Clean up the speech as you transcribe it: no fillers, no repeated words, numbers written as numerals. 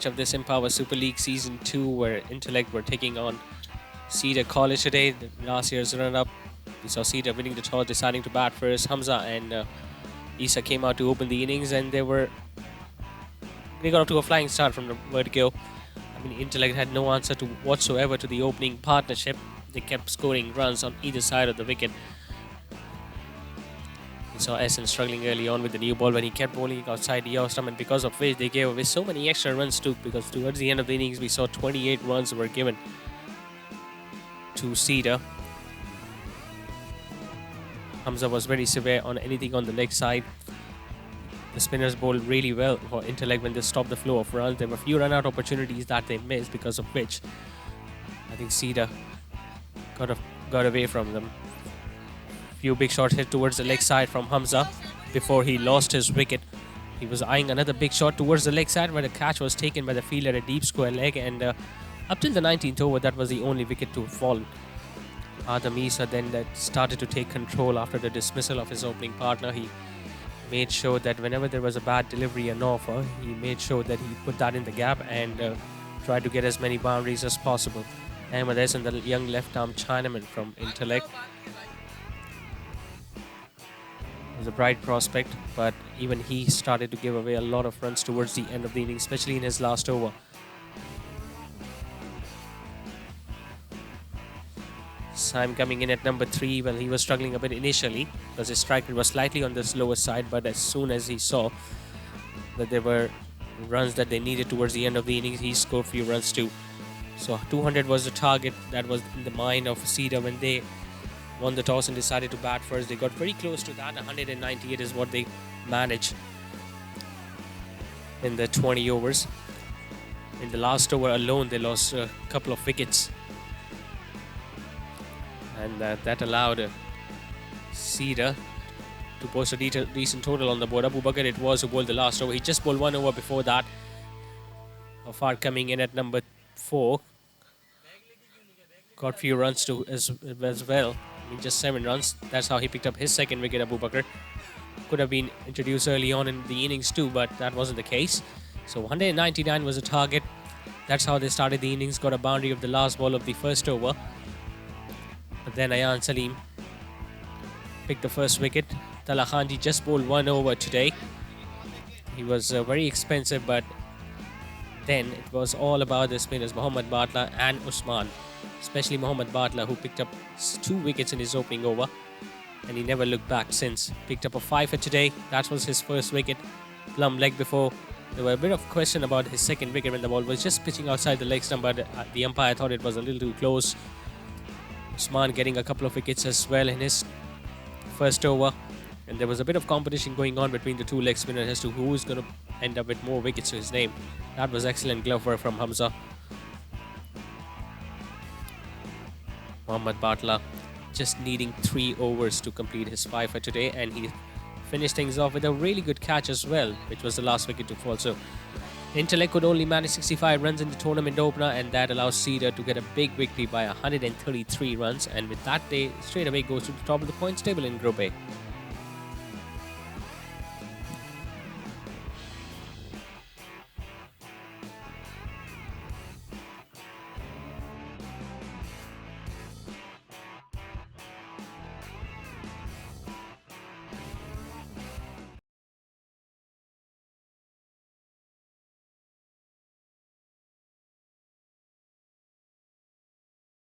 match of this Empower Super League Season 2, where Intellect were taking on Cedar College today, the last year's runner-up. We saw Cedar winning the toss, deciding to bat first. Hamza and Isa came out to open the innings, and they got off to a flying start from the word-go. I mean, Intellect had no answer whatsoever to the opening partnership. They kept scoring runs on either side of the wicket. We saw SN struggling early on with the new ball when he kept bowling outside the off-stump, and because of which they gave away so many extra runs too, because towards the end of the innings we saw 28 runs were given to Cedar. Hamza was very severe on anything on the leg side. The spinners bowled really well for Intellect when they stopped the flow of runs. There were a few run-out opportunities that they missed, because of which I think Cedar got away from them. Few big shots hit towards the leg side from Hamza before he lost his wicket. He was eyeing another big shot towards the leg side, where the catch was taken by the fielder at a deep square leg, and up till the 19th over, that was the only wicket to fall. Adam Isa then started to take control after the dismissal of his opening partner. He made sure that whenever there was a bad delivery and offer, he made sure that he put that in the gap and tried to get as many boundaries as possible. Ahmed S. and the young left-arm Chinaman from Intellect was a bright prospect, but even he started to give away a lot of runs towards the end of the inning, especially in his last over. Syme coming in at number 3. Well, he was struggling a bit initially because his strike rate was slightly on the slower side, but as soon as he saw that there were runs that they needed towards the end of the innings, he scored a few runs too. So 200 was the target that was in the mind of Cedar when they won the toss and decided to bat first. They got very close to that. 198 is what they managed in the 20 overs. In the last over alone, they lost a couple of wickets, and that allowed Cedar to post a decent total on the board. Abu Bakr it was who bowled the last over. He just bowled one over before that. Afar coming in at number 4. Got few runs too as well. I mean, just 7 runs. That's how he picked up his second wicket, Abu Bakr. Could have been introduced early on in the innings too, but that wasn't the case. So 199 was the target. That's how they started the innings. Got a boundary of the last ball of the first over. But then Ayan Salim picked the first wicket. Tala Khanji just bowled 1 over today. He was very expensive, but then it was all about the spinners, Mohammad Batla and Usman. Especially Mohammad Batla, who picked up 2 wickets in his opening over, and he never looked back since. Picked up a 5 for today. That was his first wicket. Plumb leg before. There were a bit of question about his second wicket when the ball was just pitching outside the leg stump, but the umpire thought it was a little too close. Usman getting a couple of wickets as well in his first over, and there was a bit of competition going on between the 2 leg spinners as to who is going to end up with more wickets to his name. That was excellent glove work from Hamza. Mohammad Batla just needing 3 overs to complete his 5 for today, and he finished things off with a really good catch as well, which was the last wicket to fall. So Intellect could only manage 65 runs in the tournament opener, and that allows Cedar to get a big victory by 133 runs, and with that, they straight away goes to the top of the points table in Group A.